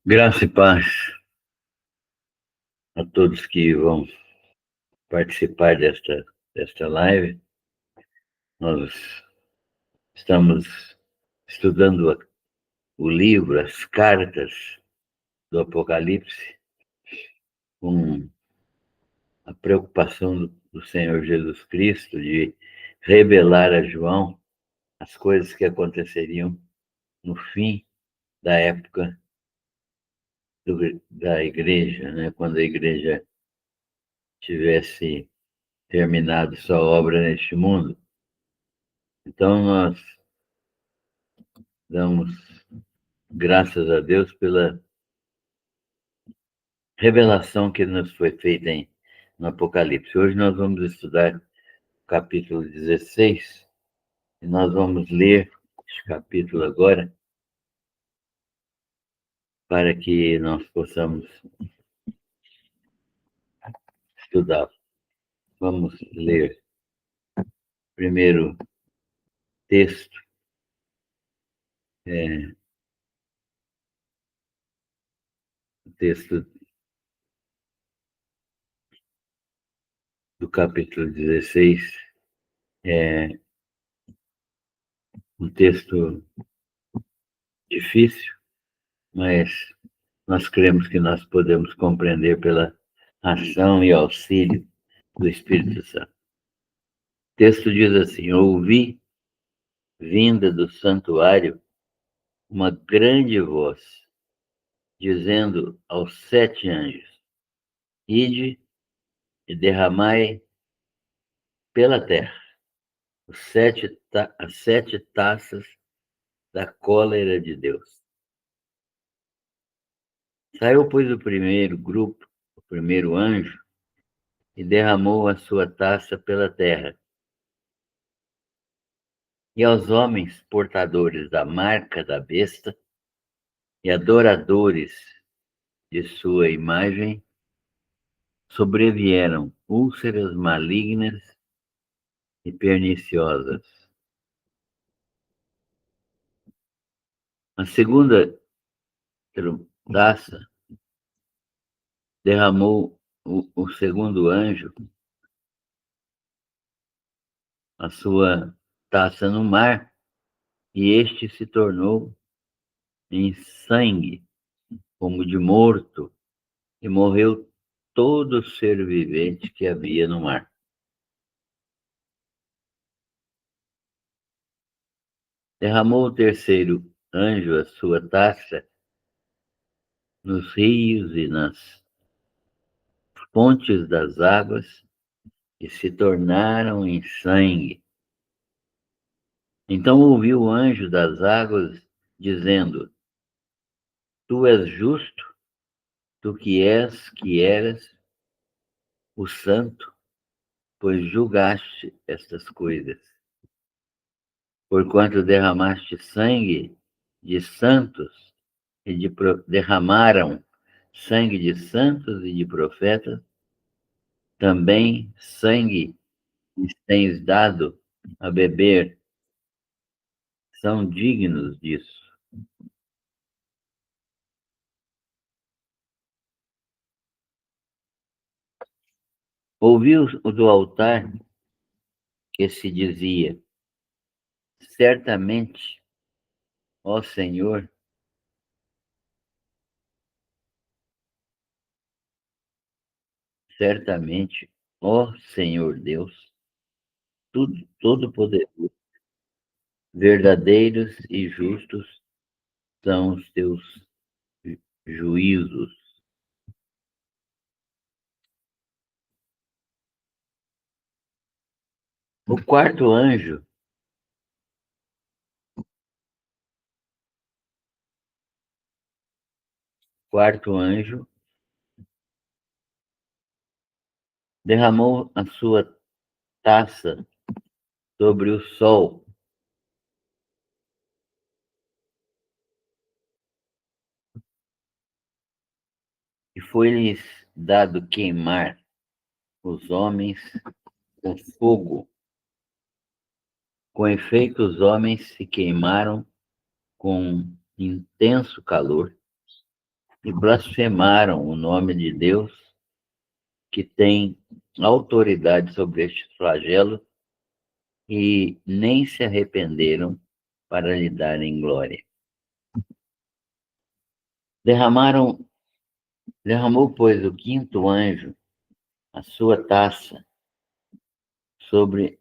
Graça e paz a todos que vão participar desta live. Nós estamos estudando o livro, as cartas do Apocalipse, com a preocupação do Senhor Jesus Cristo de revelar a João as coisas que aconteceriam no fim da época da igreja, né? Quando a igreja tivesse terminado sua obra neste mundo. Então, nós damos graças a Deus pela revelação que nos foi feita no Apocalipse. Hoje nós vamos estudar o capítulo 16 e nós vamos ler este capítulo agora para que nós possamos estudá-lo. Vamos ler primeiro texto, o texto do capítulo 16, um texto difícil, mas nós cremos que nós podemos compreender pela ação e auxílio do Espírito Santo. O texto diz assim: ouvi, vinda do santuário, uma grande voz, dizendo aos 7 anjos: ide e derramai pela terra as 7 taças da cólera de Deus. Saiu, pois, o primeiro grupo, o primeiro anjo, e derramou a sua taça pela terra. E aos homens portadores da marca da besta e adoradores de sua imagem sobrevieram úlceras malignas e perniciosas. A segunda taça derramou o segundo anjo a sua taça no mar, e este se tornou em sangue, como de morto, e morreu todo ser vivente que havia no mar. Derramou o terceiro anjo a sua taça nos rios e nas fontes das águas, e se tornaram em sangue. Então ouviu o anjo das águas dizendo: tu és justo, tu que eras o santo, pois julgaste estas coisas. Porquanto derramaste sangue de santos derramaram sangue de santos e de profetas, também sangue lhes tens dado a beber, são dignos disso. Ouviu do altar que se dizia: certamente, ó Senhor, certamente, ó Senhor Deus, Todo-Poderoso, verdadeiros e justos são os teus juízos. O quarto anjo derramou a sua taça sobre o sol, e foi-lhes dado queimar os homens com fogo. Com efeito, os homens se queimaram com intenso calor, e blasfemaram o nome de Deus, que tem autoridade sobre este flagelo, e nem se arrependeram para lhe darem glória. Derramou, pois, o quinto anjo a sua taça sobre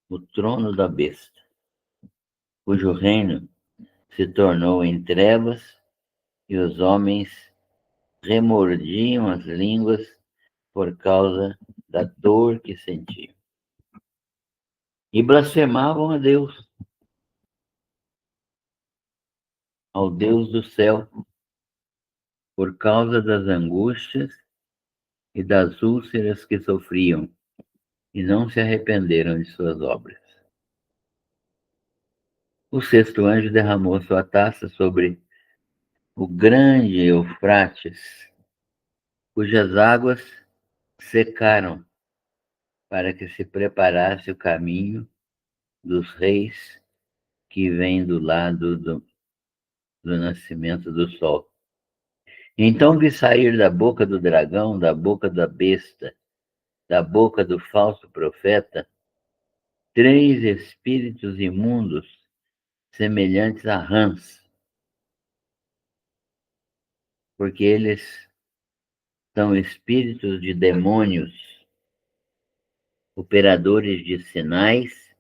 o trono da besta, cujo reino se tornou em trevas, e os homens remordiam as línguas por causa da dor que sentiam. E blasfemavam a Deus, ao Deus do céu, por causa das angústias e das úlceras que sofriam, e não se arrependeram de suas obras. O sexto anjo derramou sua taça sobre o grande Eufrates, cujas águas secaram, para que se preparasse o caminho dos reis que vêm do lado do nascimento do sol. Então vi sair da boca do dragão, da boca da besta, da boca do falso profeta, 3 espíritos imundos, semelhantes a rãs, porque eles são espíritos de demônios, operadores de sinais,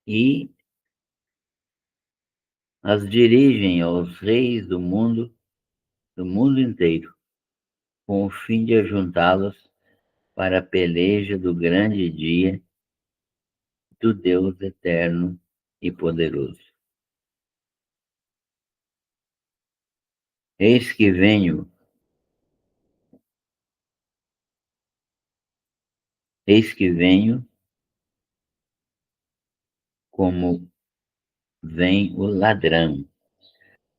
e as dirigem aos reis do mundo inteiro, com o fim de ajuntá-los para a peleja do grande dia do Deus eterno e poderoso. Eis que venho, eis que venho, como vem o ladrão.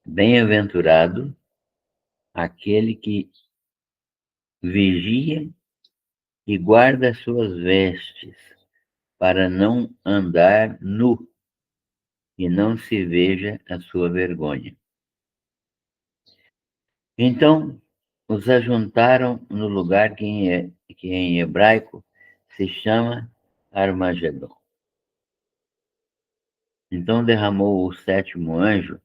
Bem-aventurado aquele que vigia e guarda suas vestes, para não andar nu e não se veja a sua vergonha. Então os ajuntaram no lugar que em hebraico se chama Armagedon. Então derramou o sétimo anjo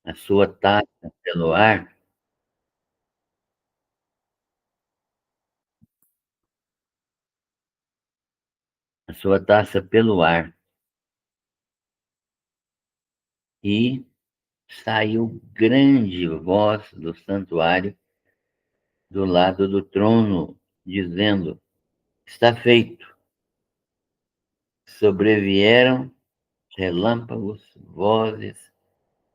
a sua taça pelo ar, a sua taça pelo ar, e saiu grande voz do santuário do lado do trono, dizendo: está feito. Sobrevieram relâmpagos, vozes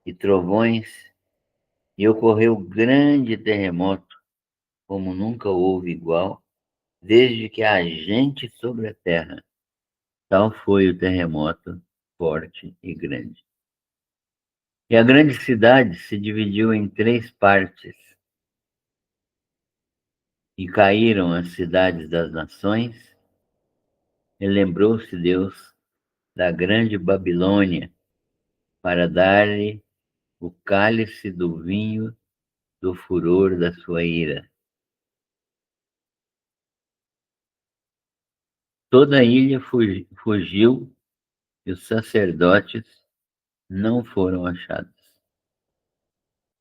e trovões, e ocorreu grande terremoto, como nunca houve igual, desde que há gente sobre a terra. Tal foi o terremoto forte e grande. E a grande cidade se dividiu em 3 partes, e caíram as cidades das nações, e lembrou-se Deus da grande Babilônia, para dar-lhe o cálice do vinho do furor da sua ira. Toda a ilha fugiu, e os sacerdotes não foram achados.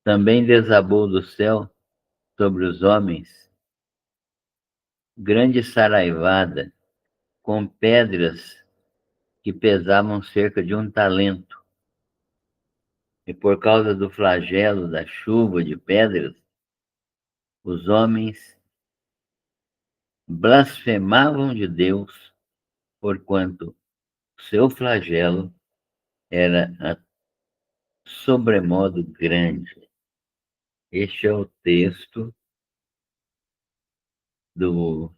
Também desabou do céu sobre os homens grande saraivada, com pedras que pesavam cerca de 1 talento. E por causa do flagelo da chuva de pedras, os homens blasfemavam de Deus, porquanto seu flagelo era a sobremodo grande. Este é o texto do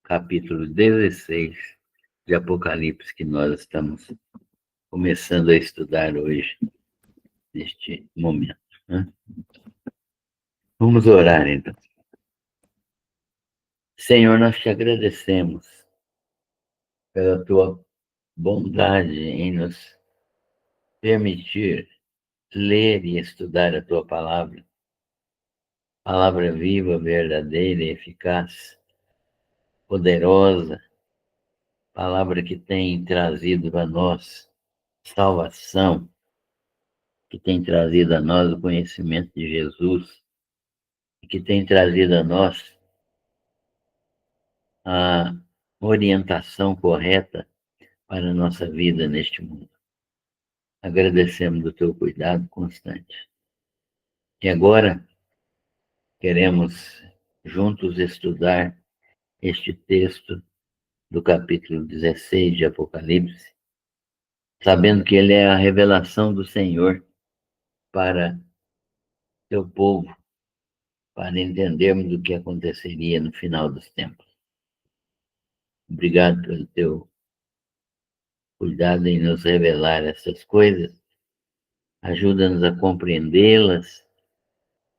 capítulo 16 de Apocalipse, que nós estamos começando a estudar hoje, neste momento, né? Vamos orar, então. Senhor, nós te agradecemos pela tua bondade em nos permitir ler e estudar a tua palavra, palavra viva, verdadeira, eficaz, poderosa, palavra que tem trazido a nós salvação, que tem trazido a nós o conhecimento de Jesus, que tem trazido a nós a orientação correta para a nossa vida neste mundo. Agradecemos do teu cuidado constante. E agora queremos juntos estudar este texto do capítulo 16 de Apocalipse, sabendo que ele é a revelação do Senhor para teu povo, para entendermos o que aconteceria no final dos tempos. Obrigado pelo teu cuidado em nos revelar essas coisas. Ajuda-nos a compreendê-las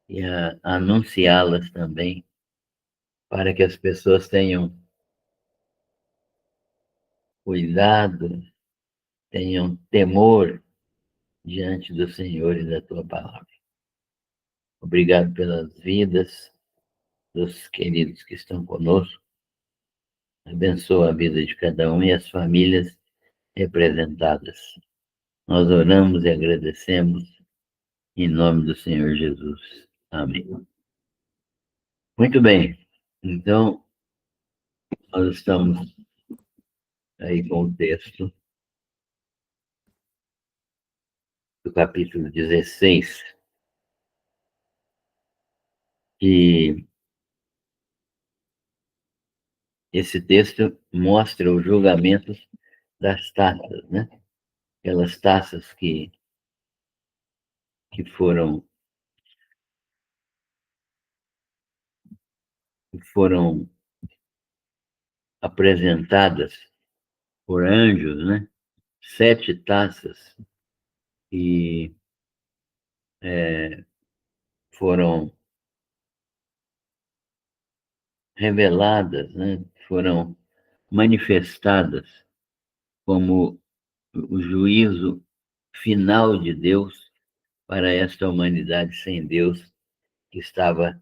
e a anunciá-las também, para que as pessoas tenham cuidado, tenham temor diante do Senhor e da tua palavra. Obrigado pelas vidas dos queridos que estão conosco. Abençoa a vida de cada um e as famílias representadas. Nós oramos e agradecemos em nome do Senhor Jesus. Amém. Muito bem. Então, nós estamos aí com o texto do capítulo 16, que esse texto mostra os julgamentos das taças, né? Aquelas taças que foram apresentadas por anjos, né? 7 taças que foram reveladas, né? Foram manifestadas como o juízo final de Deus para esta humanidade sem Deus que estava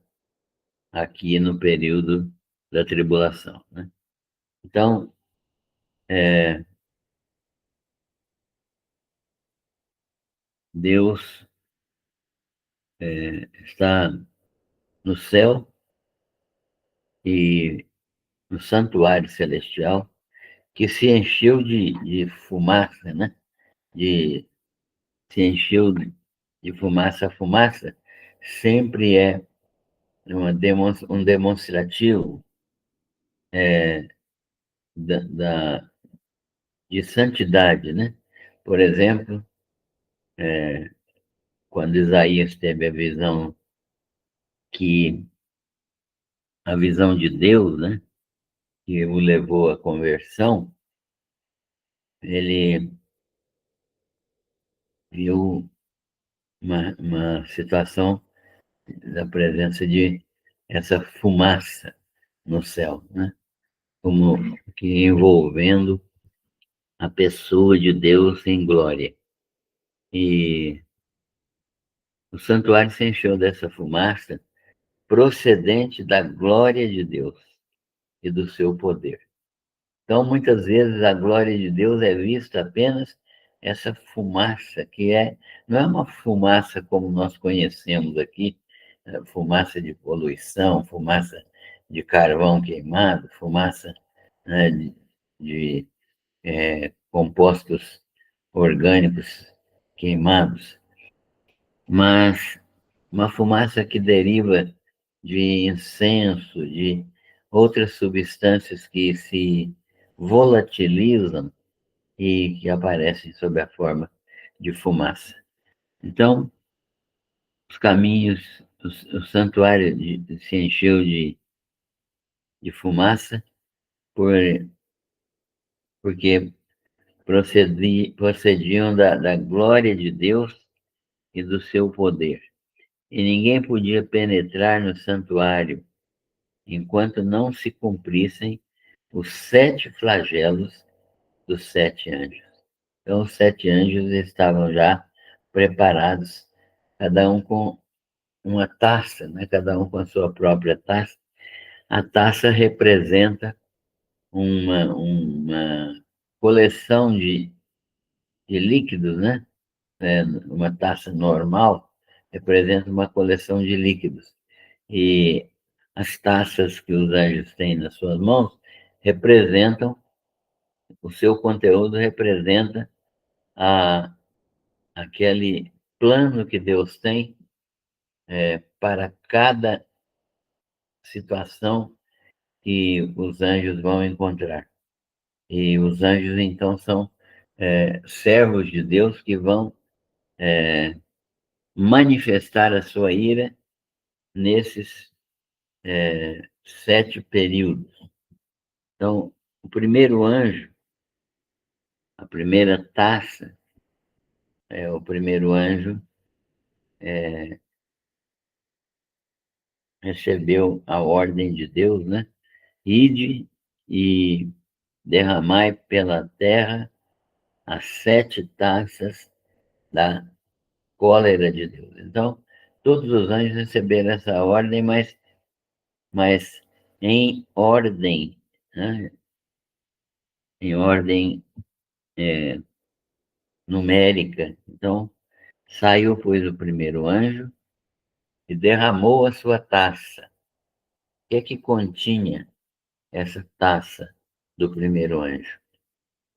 aqui no período da tribulação, né? Então, Deus está no céu e no santuário celestial, que se encheu de fumaça, né? Se encheu de fumaça. A fumaça sempre é um demonstrativo da de santidade, né? Por exemplo, quando Isaías teve a visão de Deus, né? Que o levou à conversão, ele viu uma situação da presença de essa fumaça no céu, né? Como que envolvendo a pessoa de Deus em glória. E o santuário se encheu dessa fumaça procedente da glória de Deus e do seu poder. Então, muitas vezes, a glória de Deus é vista apenas essa fumaça, não é uma fumaça como nós conhecemos aqui, fumaça de poluição, fumaça de carvão queimado, fumaça, né, de compostos orgânicos queimados, mas uma fumaça que deriva de incenso, de outras substâncias que se volatilizam e que aparecem sob a forma de fumaça. Então, os caminhos, o santuário se encheu de fumaça porque procediam da glória de Deus e do seu poder. E ninguém podia penetrar no santuário enquanto não se cumprissem os 7 flagelos dos 7 anjos. Então, os 7 anjos estavam já preparados, cada um com uma taça, né? Cada um com a sua própria taça. A taça representa uma coleção de líquidos, né? Uma taça normal representa uma coleção de líquidos. E as taças que os anjos têm nas suas mãos representam, o seu conteúdo representa a, aquele plano que Deus tem para cada situação que os anjos vão encontrar. E os anjos, então, são servos de Deus que vão manifestar a sua ira nesses 7 períodos. Então, o primeiro anjo, a primeira taça, o primeiro anjo recebeu a ordem de Deus, né? Ide e derramai pela terra as 7 taças da cólera de Deus. Então, todos os anjos receberam essa ordem, mas em ordem, né? Em ordem numérica. Então, saiu, pois, o primeiro anjo e derramou a sua taça. O que é que continha essa taça do primeiro anjo?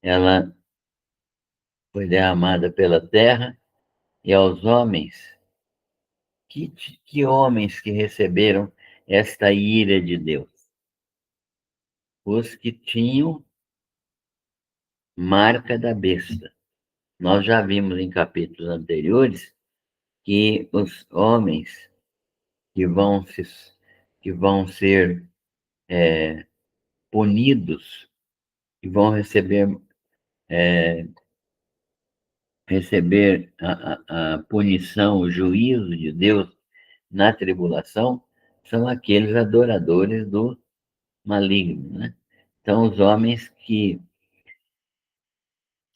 Ela foi derramada pela terra e aos homens. Que homens que receberam esta ira de Deus? Os que tinham marca da besta. Nós já vimos em capítulos anteriores que os homens que que vão ser punidos, que vão receber a punição, o juízo de Deus na tribulação, são aqueles adoradores do maligno, né? Então, os homens que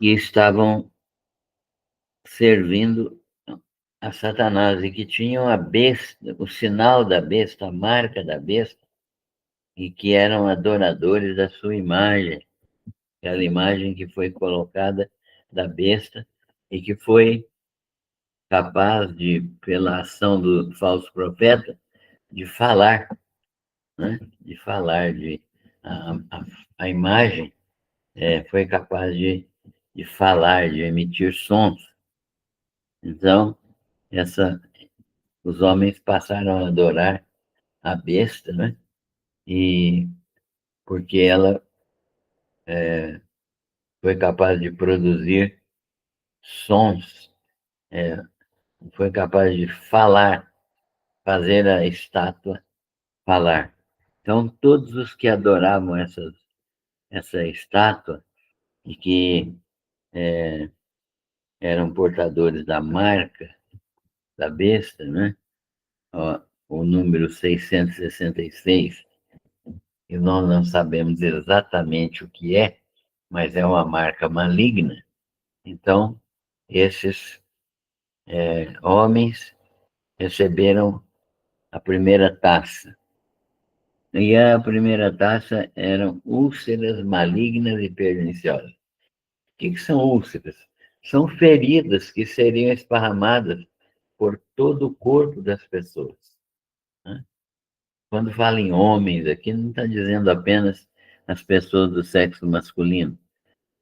estavam servindo a Satanás e que tinham a besta, o sinal da besta, a marca da besta, e que eram adoradores da sua imagem, aquela imagem que foi colocada da besta e que foi capaz de, pela ação do falso profeta, de falar, né? De falar, a imagem foi capaz de falar, de emitir sons. Então, os homens passaram a adorar a besta, né? E porque ela foi capaz de produzir sons, foi capaz de falar, fazer a estátua falar. Então, todos os que adoravam essa estátua e que eram portadores da marca da besta, né? Ó, o número 666, e nós não sabemos exatamente o que é, mas é uma marca maligna. Então, esses homens receberam a primeira taça. E a primeira taça eram úlceras malignas e perniciosas. O que são úlceras? São feridas que seriam esparramadas por todo o corpo das pessoas, né? Quando fala em homens aqui, não está dizendo apenas as pessoas do sexo masculino.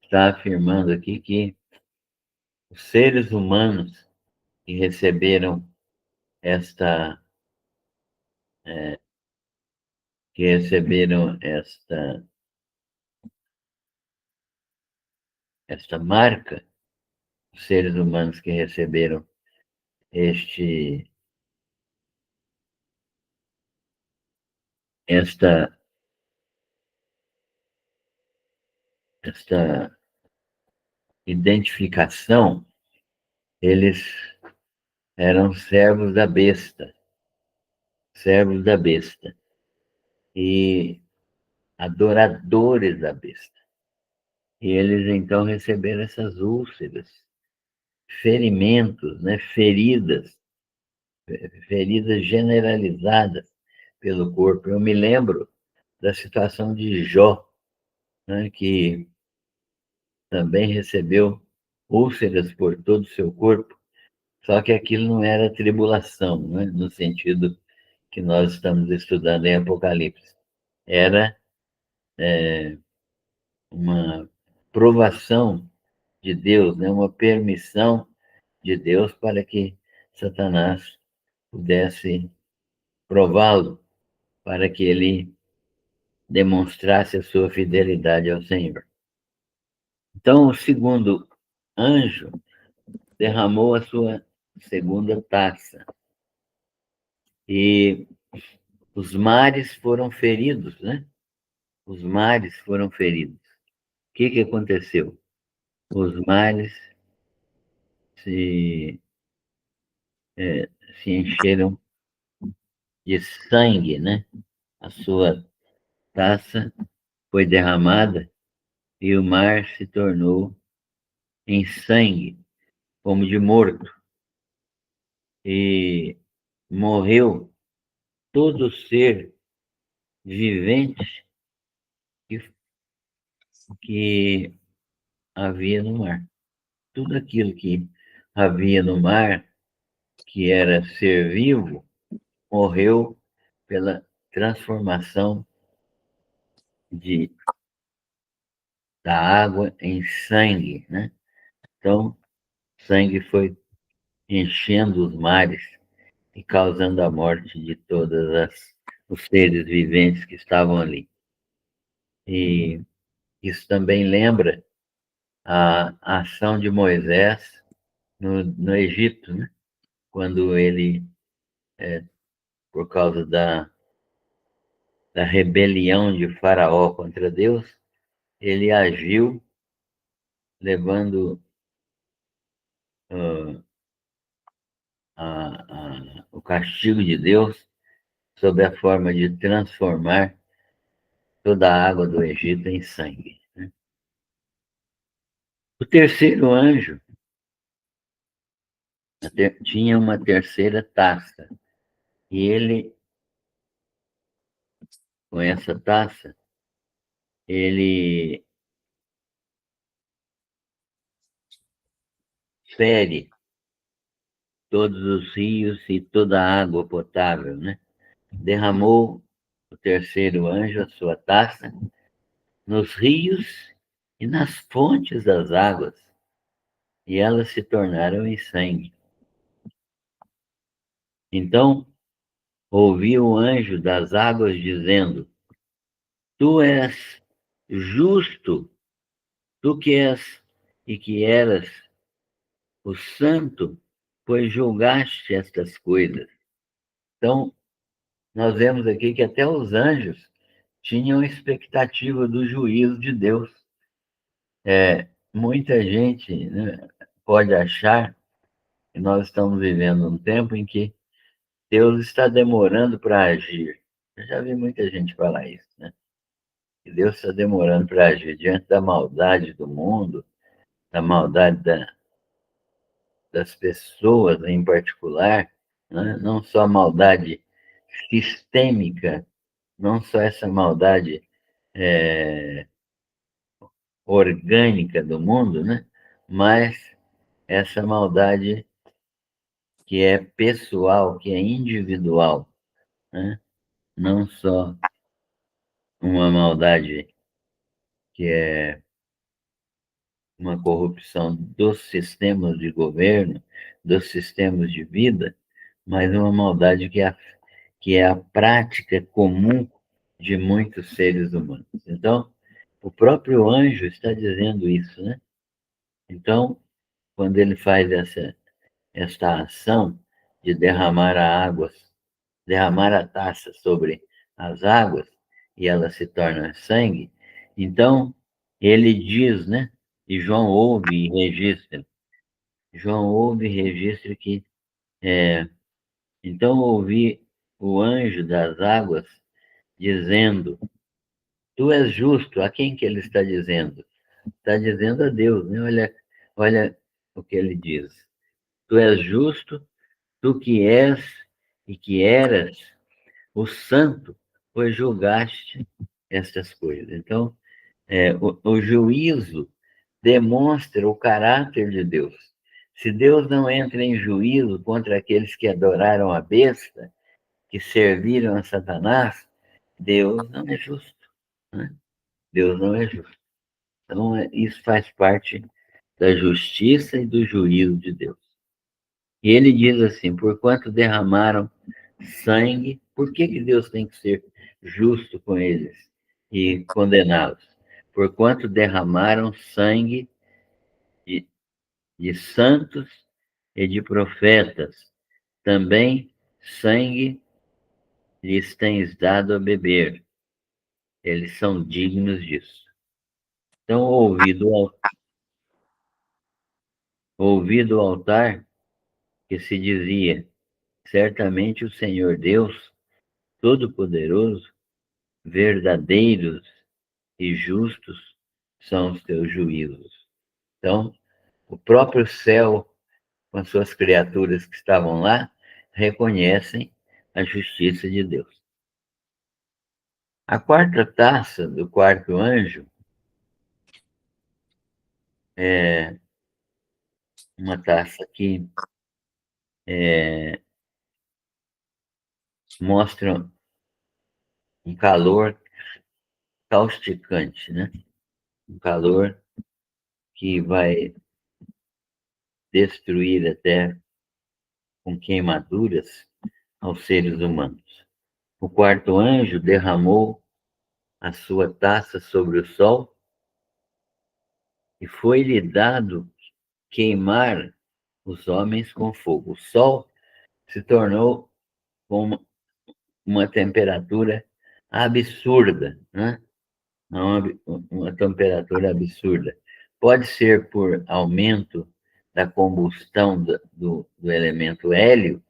Está afirmando aqui que os seres humanos que receberam esta que receberam esta marca, os seres humanos que receberam este esta esta identificação, eles eram servos da besta e adoradores da besta. E eles então receberam essas úlceras ferimentos, né? Feridas generalizadas pelo corpo. Eu me lembro da situação de Jó, né? Que também recebeu úlceras por todo o seu corpo, só que aquilo não era tribulação, né? No sentido que nós estamos estudando em Apocalipse. Era uma provação de Deus, né? Uma permissão de Deus para que Satanás pudesse prová-lo, para que ele demonstrasse a sua fidelidade ao Senhor. Então, o segundo anjo derramou a sua segunda taça e os mares foram feridos, né? Os mares foram feridos. O que aconteceu? Os mares se, se encheram de sangue, né? A sua taça foi derramada e o mar se tornou em sangue, como de morto, e morreu todo ser vivente que havia no mar. Tudo aquilo que havia no mar, que era ser vivo, morreu pela transformação da água em sangue, né? Então, sangue foi enchendo os mares e causando a morte de todos os seres viventes que estavam ali. E isso também lembra a ação de Moisés no Egito, né? Quando ele, por causa da rebelião de Faraó contra Deus, ele agiu levando o castigo de Deus sob a forma de transformar toda a água do Egito em sangue, né? O terceiro anjo tinha uma terceira taça, e ele, com essa taça, ele fere todos os rios e toda a água potável, né? Derramou o terceiro anjo a sua taça nos rios e nas fontes das águas, e elas se tornaram em sangue. Então ouvi o anjo das águas dizendo: Tu és justo, tu que és e que eras o santo, pois julgaste estas coisas. Então, nós vemos aqui que até os anjos tinham expectativa do juízo de Deus. Muita gente, né, pode achar que nós estamos vivendo um tempo em que Deus está demorando para agir. Eu já vi muita gente falar isso, né? Que Deus está demorando para agir diante da maldade do mundo, da maldade das pessoas em particular, né? Não só a maldade sistêmica, não só essa maldade orgânica do mundo, né? Mas essa maldade que é pessoal, que é individual, né? Não só uma maldade que é uma corrupção dos sistemas de governo, dos sistemas de vida, mas uma maldade que é a prática comum de muitos seres humanos. Então, o próprio anjo está dizendo isso, né? Então, quando ele faz esta ação de derramar a taça sobre as águas e ela se torna sangue, então ele diz, né? E João ouve e registra. João ouve e registra que então ouvi o anjo das águas dizendo: Tu és justo. A quem que ele está dizendo? Está dizendo a Deus, né? Olha, o que ele diz. Tu és justo, tu que és e que eras o santo, pois julgaste estas coisas. Então, o juízo demonstra o caráter de Deus. Se Deus não entra em juízo contra aqueles que adoraram a besta, que serviram a Satanás, Deus não é justo. Né? Deus não é justo. Então, isso faz parte da justiça e do juízo de Deus. E ele diz assim: porquanto derramaram sangue, por que Deus tem que ser justo com eles e condená-los? Porquanto derramaram sangue de, de santos e de profetas, também sangue lhes tens dado a beber. Eles são dignos disso. Então, ouvi do altar que se dizia: certamente o Senhor Deus Todo-Poderoso, verdadeiros e justos são os teus juízos. Então, o próprio céu, com as suas criaturas que estavam lá, reconhecem a justiça de Deus. A quarta taça do quarto anjo é uma taça que mostra um calor causticante, né? Um calor que vai destruir até com queimaduras aos seres humanos. O quarto anjo derramou a sua taça sobre o sol e foi-lhe dado queimar os homens com fogo. O sol se tornou com uma temperatura absurda, né? Uma temperatura absurda. Pode ser por aumento da combustão do elemento hélio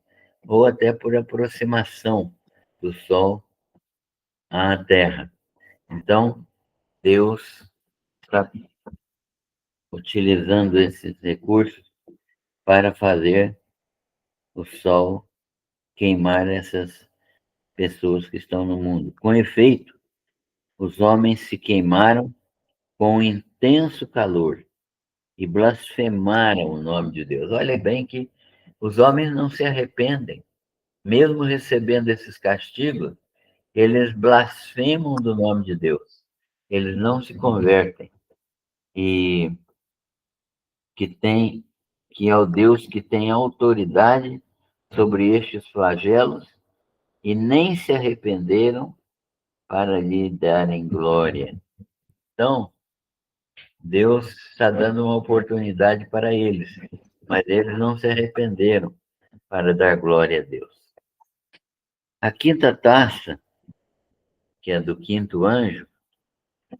ou até por aproximação do Sol à Terra. Então, Deus está utilizando esses recursos para fazer o Sol queimar essas pessoas que estão no mundo. Com efeito, os homens se queimaram com intenso calor e blasfemaram o nome de Deus. Olha bem que os homens não se arrependem, mesmo recebendo esses castigos, eles blasfemam do nome de Deus. Eles não se convertem. E que é o Deus que tem autoridade sobre estes flagelos e nem se arrependeram para lhe darem glória. Então, Deus está dando uma oportunidade para eles, mas eles não se arrependeram para dar glória a Deus. A quinta taça, que é do quinto anjo,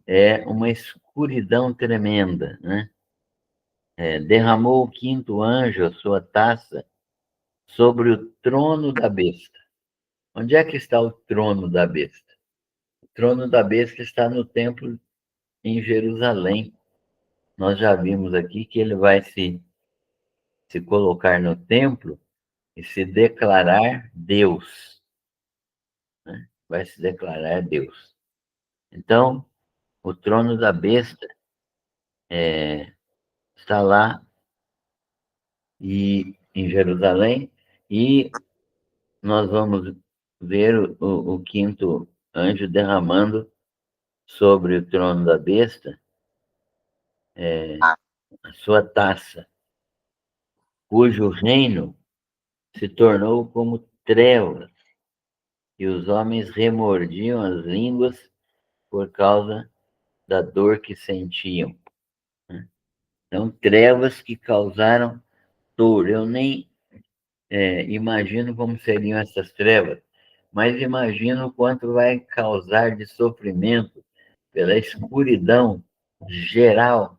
é uma escuridão tremenda, né? Derramou o quinto anjo a sua taça sobre o trono da besta. Onde é que está o trono da besta? O trono da besta está no templo em Jerusalém. Nós já vimos aqui que ele vai se colocar no templo e se declarar Deus. Né? Vai se declarar Deus. Então, o trono da besta está lá em Jerusalém e nós vamos ver o quinto anjo derramando sobre o trono da besta a sua taça, cujo reino se tornou como trevas, e os homens remordiam as línguas por causa da dor que sentiam. Então, trevas que causaram dor. Eu nem imagino como seriam essas trevas, mas imagino o quanto vai causar de sofrimento pela escuridão geral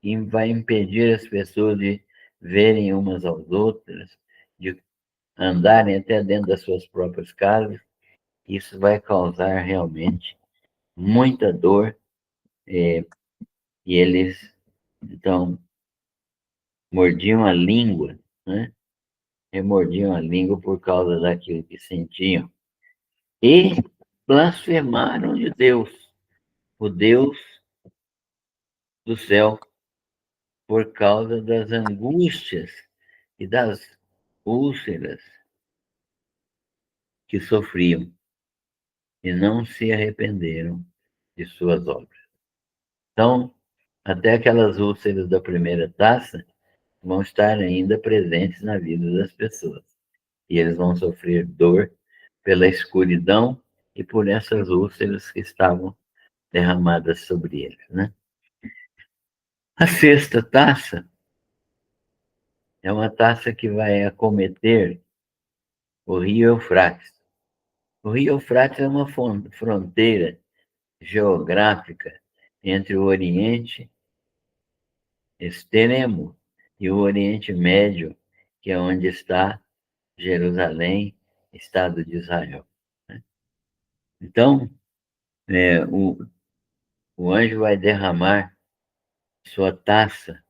que vai impedir as pessoas de verem umas às outras, de andarem até dentro das suas próprias casas. Isso vai causar realmente muita dor, e eles, então, mordiam a língua, né? Remordiam a língua por causa daquilo que sentiam. E blasfemaram de Deus, o Deus do céu, por causa das angústias e das úlceras que sofriam, e não se arrependeram de suas obras. Então, até aquelas úlceras da primeira taça vão estar ainda presentes na vida das pessoas. E eles vão sofrer dor pela escuridão e por essas úlceras que estavam derramadas sobre eles, né? A sexta taça é uma taça que vai acometer o rio Eufrates. O rio Eufrates é uma fronteira geográfica entre o Oriente Extremo e o Oriente Médio, que é onde está Jerusalém, Estado de Israel. Então, o anjo vai derramar sua taça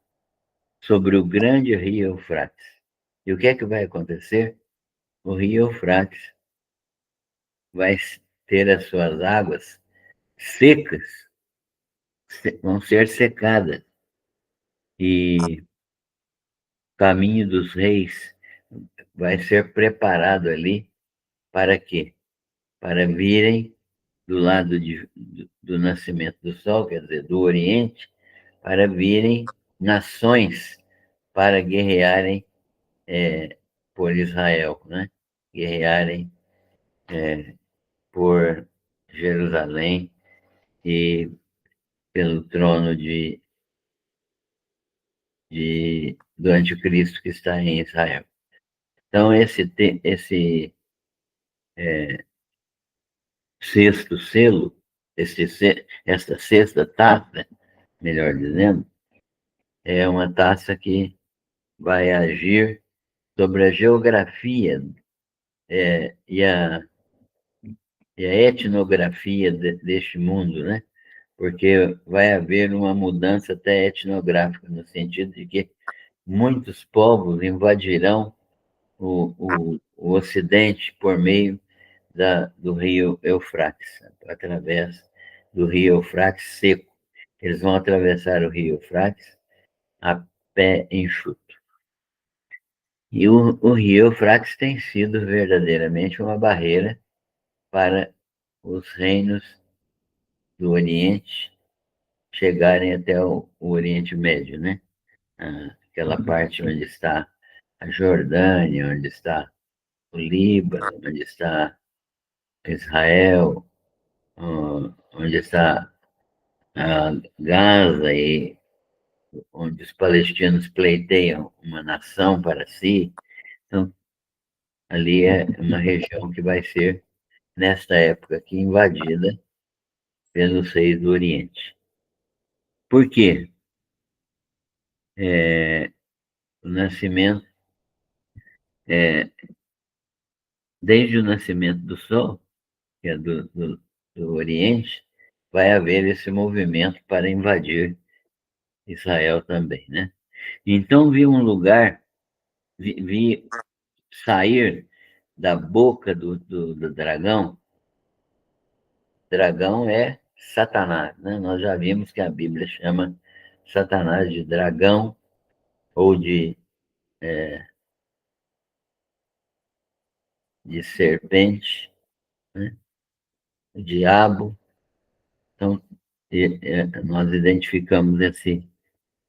sobre o grande rio Eufrates. E o que é que vai acontecer? O rio Eufrates vai ter as suas águas secas, vão ser secadas. E o caminho dos reis vai ser preparado ali para quê? Para virem do lado do nascimento do sol, quer dizer, do Oriente, para virem nações para guerrearem por Israel, né? Guerrearem por Jerusalém e pelo trono do anticristo que está em Israel. Então, esse sexto selo, esta sexta taça, melhor dizendo, é uma taça que vai agir sobre a geografia e a etnografia deste mundo, né? Porque vai haver uma mudança até etnográfica, no sentido de que muitos povos invadirão o Ocidente por meio do rio Eufrates, através do rio Eufrates seco. Eles vão atravessar o rio Eufrates a pé enxuto. E o rio Eufrates tem sido verdadeiramente uma barreira para os reinos do Oriente chegarem até o Oriente Médio, né? Aquela parte onde está a Jordânia, onde está o Líbano, onde está Israel, onde está a Gaza e onde os palestinos pleiteiam uma nação para si. Então, ali é uma região que vai ser, nesta época aqui, invadida pelos reis do Oriente. Por quê? O nascimento, desde o nascimento do Sol, que é do Oriente, vai haver esse movimento para invadir Israel também, né? Então vi um lugar, vi sair da boca do dragão. Dragão é Satanás, né? Nós já vimos que a Bíblia chama Satanás de dragão ou de serpente, né? O diabo. Então, nós identificamos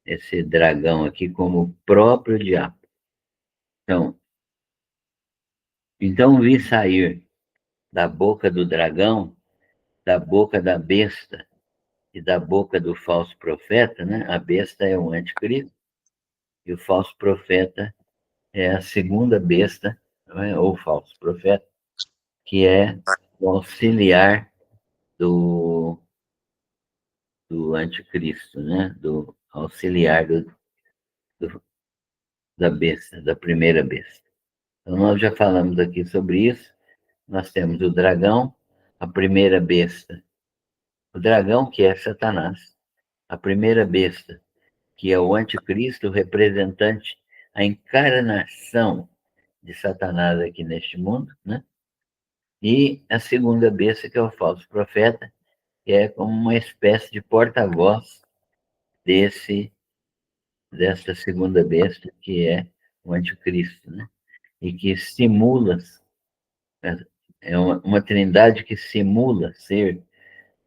esse dragão aqui como o próprio diabo. Então vi sair da boca do dragão, da boca da besta e da boca do falso profeta, né? A besta é o anticristo e o falso profeta é a segunda besta, não é? Ou falso profeta, que é o auxiliar do, do anticristo, né? Do auxiliar do, da besta, da primeira besta. Então, nós já falamos aqui sobre isso. Nós temos o dragão, a primeira besta. O dragão, que é Satanás. A primeira besta que é o anticristo, representante, a encarnação de Satanás aqui neste mundo, né? E a segunda besta, que é o falso profeta, que é como uma espécie de porta-voz dessa segunda besta, que é o anticristo, né? E que simula, é uma trindade que simula ser,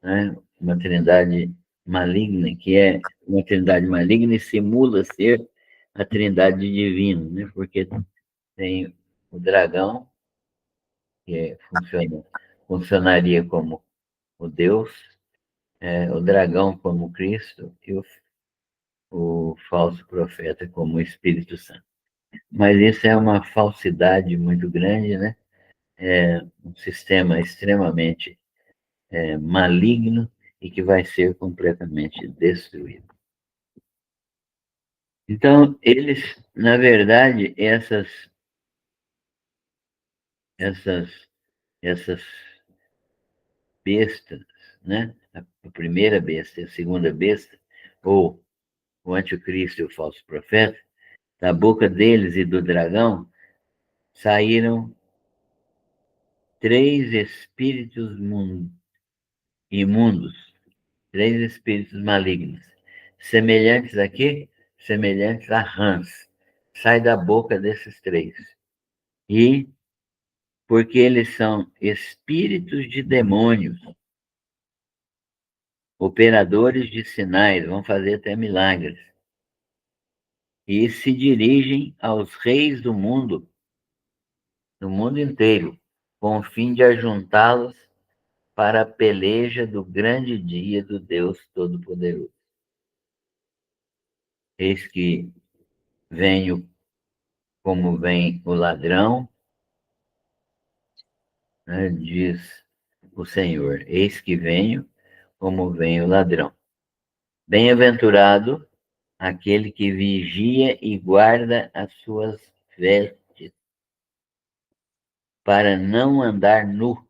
né, uma trindade maligna, que é uma trindade maligna e simula ser a trindade divina, né? Porque tem o dragão, que funcionaria como o Deus, o dragão como Cristo e o falso profeta como o Espírito Santo. Mas isso é uma falsidade muito grande, né? É um sistema extremamente maligno e que vai ser completamente destruído. Então, eles, na verdade, essas, essas bestas, né? A primeira besta e a segunda besta, ou o anticristo e o falso profeta, da boca deles e do dragão saíram três espíritos imundos, três espíritos malignos, semelhantes a quê? Semelhantes a rãs. Sai da boca desses três. E porque eles são espíritos de demônios, operadores de sinais, vão fazer até milagres, e se dirigem aos reis do mundo inteiro, com o fim de ajuntá-los para a peleja do grande dia do Deus Todo-Poderoso. Eis que venho como vem o ladrão, né, diz o Senhor, eis que venho como vem o ladrão. Bem-aventurado aquele que vigia e guarda as suas vestes, para não andar nu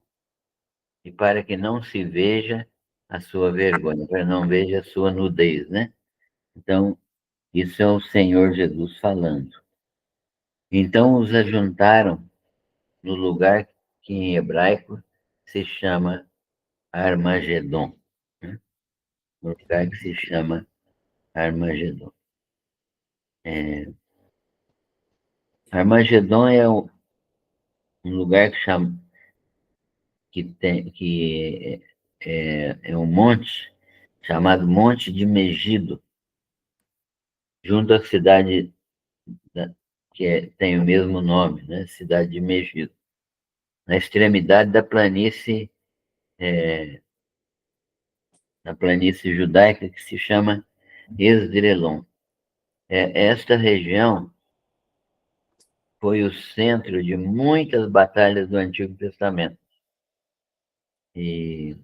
e para que não se veja a sua vergonha, para não veja a sua nudez, né? Então, isso é o Senhor Jesus falando. Então os ajuntaram no lugar que em hebraico se chama Armagedon, né? No lugar que se chama Armagedon. Armagedon é um lugar que é um monte chamado Monte de Megido, junto à cidade tem o mesmo nome, né? Cidade de Megido, na extremidade da planície judaica que se chama Esdrelon. Esta região foi o centro de muitas batalhas do Antigo Testamento. E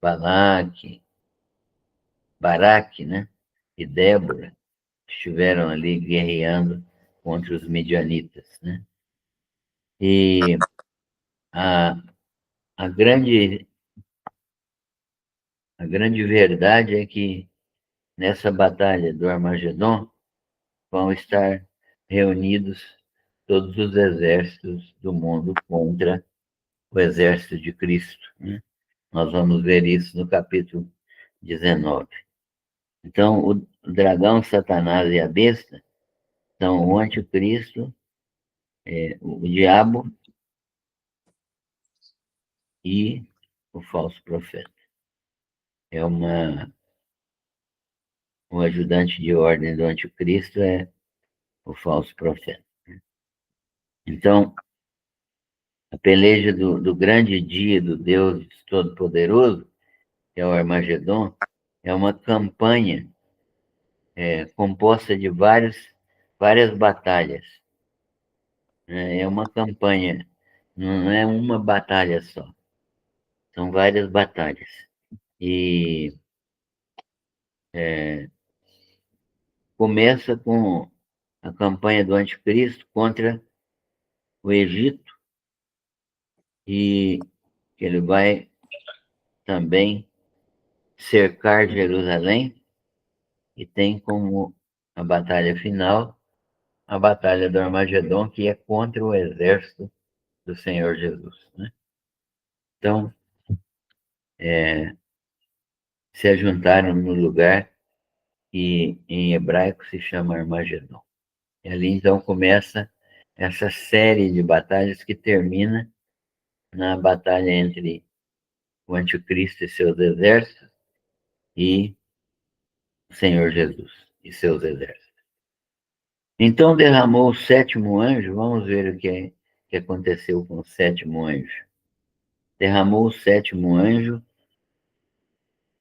Baraque, né? E Débora estiveram ali guerreando contra os midianitas, né? E a, a grande verdade é que nessa batalha do Armagedon vão estar reunidos todos os exércitos do mundo contra o exército de Cristo, né? Nós vamos ver isso no capítulo 19. Então, o dragão, Satanás e a besta são o anticristo, o diabo e o falso profeta. O ajudante de ordem do anticristo é o falso profeta. Então, a peleja do grande dia do Deus Todo-Poderoso, que é o Armagedon, é uma campanha composta de várias batalhas, né? É uma campanha, não é uma batalha só, são várias batalhas. E começa com a campanha do anticristo contra o Egito, e ele vai também cercar Jerusalém e tem como a batalha final a batalha do Armagedon, que é contra o exército do Senhor Jesus, né? Então, se ajuntaram no lugar que em hebraico se chama Armagedon. E ali então começa essa série de batalhas que termina na batalha entre o anticristo e seus exércitos e o Senhor Jesus e seus exércitos. Então derramou o sétimo anjo, vamos ver o que aconteceu com o sétimo anjo. Derramou o sétimo anjo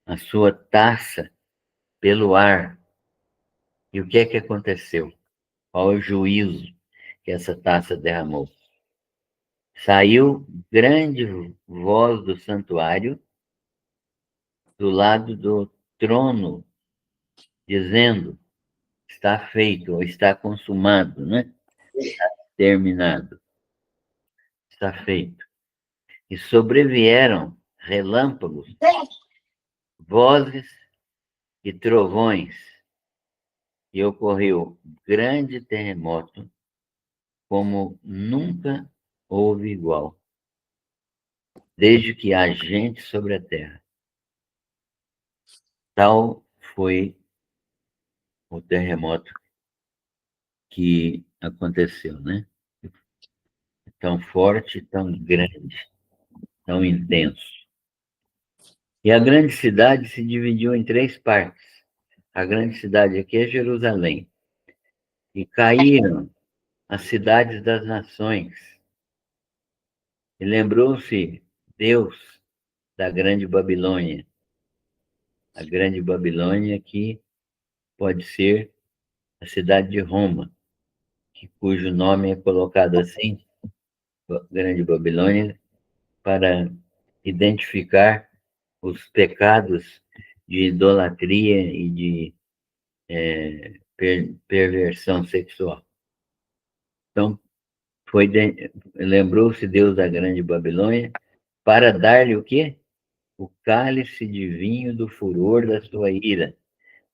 a sua taça pelo ar. E o que é que aconteceu? Qual é o juízo que essa taça derramou? Saiu grande voz do santuário do lado do trono, dizendo: está feito, ou está consumado, né? Terminado, está feito. E sobrevieram relâmpagos, vozes e trovões, e ocorreu grande terremoto, como nunca houve igual, desde que há gente sobre a terra. Tal foi o terremoto que aconteceu, né? Tão forte, tão grande, tão intenso. E a grande cidade se dividiu em três partes. A grande cidade aqui é Jerusalém. E caíram as cidades das nações. E lembrou-se Deus da grande Babilônia. A grande Babilônia que pode ser a cidade de Roma, cujo nome é colocado assim, Grande Babilônia, para identificar os pecados de idolatria e de perversão sexual. Então, lembrou-se Deus da grande Babilônia para dar-lhe o quê? O cálice de vinho do furor da sua ira.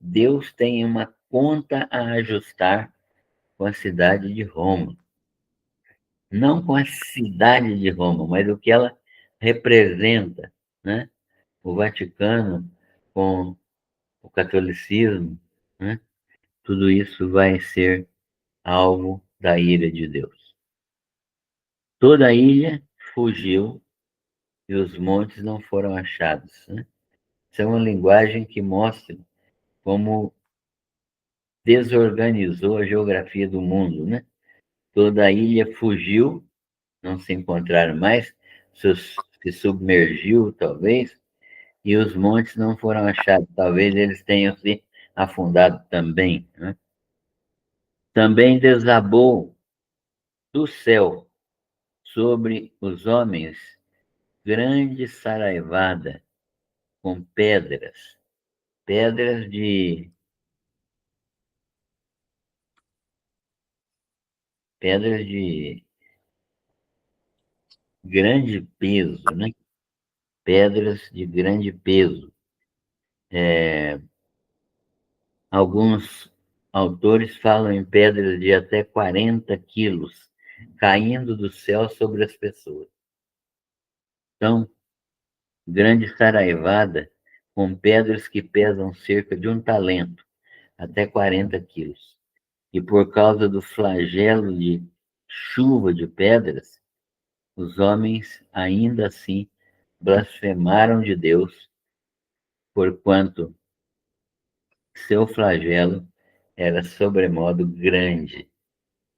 Deus tem uma conta a ajustar com a cidade de Roma. Não com a cidade de Roma, mas o que ela representa, né? O Vaticano com o catolicismo, né? Tudo isso vai ser alvo da ira de Deus. Toda a ilha fugiu e os montes não foram achados, né? Isso é uma linguagem que mostra como desorganizou a geografia do mundo, né? Toda a ilha fugiu, não se encontraram mais, se submergiu, talvez, e os montes não foram achados. Talvez eles tenham se afundado também, né? Também desabou do céu sobre os homens grande saraivada com pedras, pedras de grande peso, né? Pedras de grande peso. Alguns autores falam em pedras de até 40 quilos caindo do céu sobre as pessoas. Então, grande saraivada com pedras que pesam cerca de 1 talento, até 40 quilos. E por causa do flagelo de chuva de pedras, os homens ainda assim blasfemaram de Deus, porquanto seu flagelo era sobremodo grande.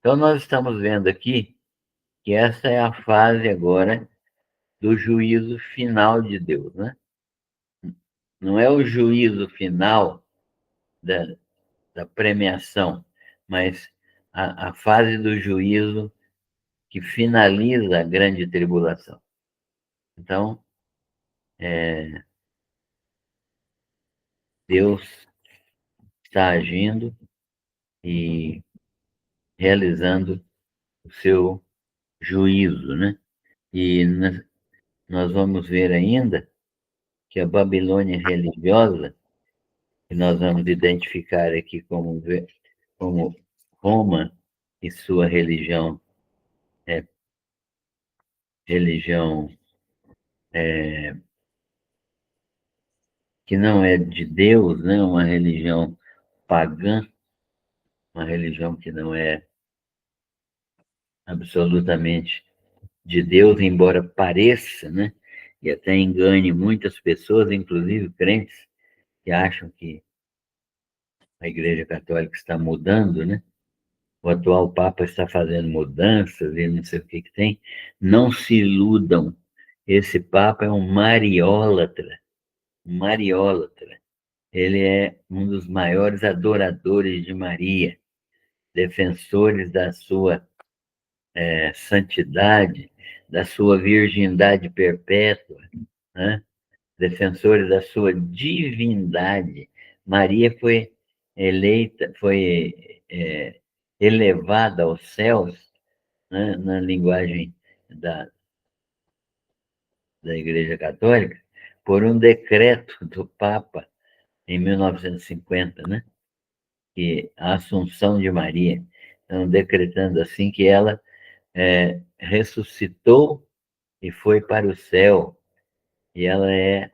Então, nós estamos vendo aqui que essa é a fase agora do juízo final de Deus, né? Não é o juízo final da, da premiação, mas a fase do juízo que finaliza a grande tribulação. Então, Deus está agindo e realizando o seu juízo, né? E nós vamos ver ainda que a Babilônia religiosa que nós vamos identificar aqui como Roma e sua religião, religião que não é de Deus, né? Uma religião pagã, uma religião que não é absolutamente de Deus, embora pareça, né? E até engane muitas pessoas, inclusive crentes, que acham que a Igreja Católica está mudando, né? O atual Papa está fazendo mudanças e não sei o que tem. Não se iludam. Esse Papa é um mariólatra. Um mariólatra. Ele é um dos maiores adoradores de Maria, defensores da sua santidade, da sua virgindade perpétua, né? Defensores da sua divindade. Maria foi eleita, elevada aos céus, né, na linguagem da, da Igreja Católica, por um decreto do Papa em 1950, né, que a Assunção de Maria, então, decretando assim que ela ressuscitou e foi para o céu, e ela é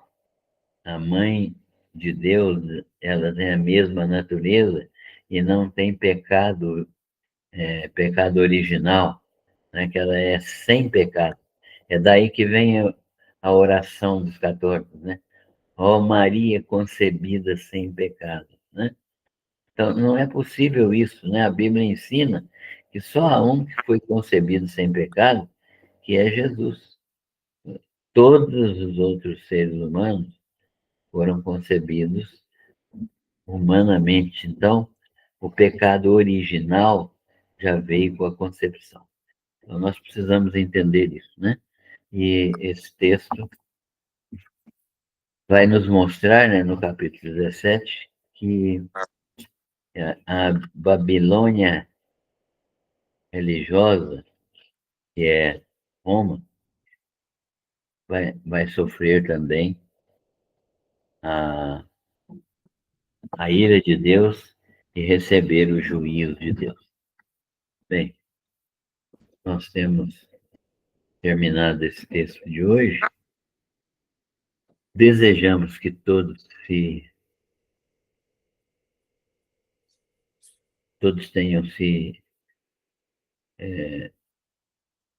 a mãe de Deus, ela tem a mesma natureza e não tem pecado original, né, que ela é sem pecado. É daí que vem a oração dos católicos, né? Ó Maria concebida sem pecado, né? Então, não é possível isso, né? A Bíblia ensina que só há um que foi concebido sem pecado, que é Jesus. Todos os outros seres humanos foram concebidos humanamente. Então, o pecado original já veio com a concepção. Então, nós precisamos entender isso, né? E esse texto vai nos mostrar, né, no capítulo 17, que a Babilônia religiosa, que é Roma, vai sofrer também a, a ira de Deus e receber o juízo de Deus. Bem, nós temos terminado esse texto de hoje. Desejamos que todos tenham se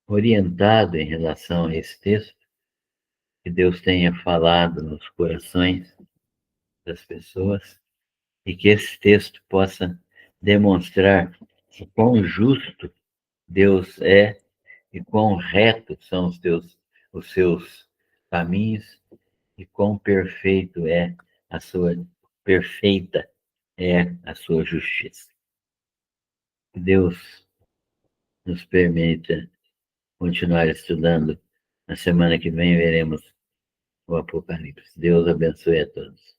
orientado em relação a esse texto, que Deus tenha falado nos corações das pessoas e que esse texto possa demonstrar o quão justo Deus é e quão retos são os seus caminhos e quão perfeita é a sua justiça. Que Deus nos permita continuar estudando. Na semana que vem veremos o Apocalipse. Deus abençoe a todos.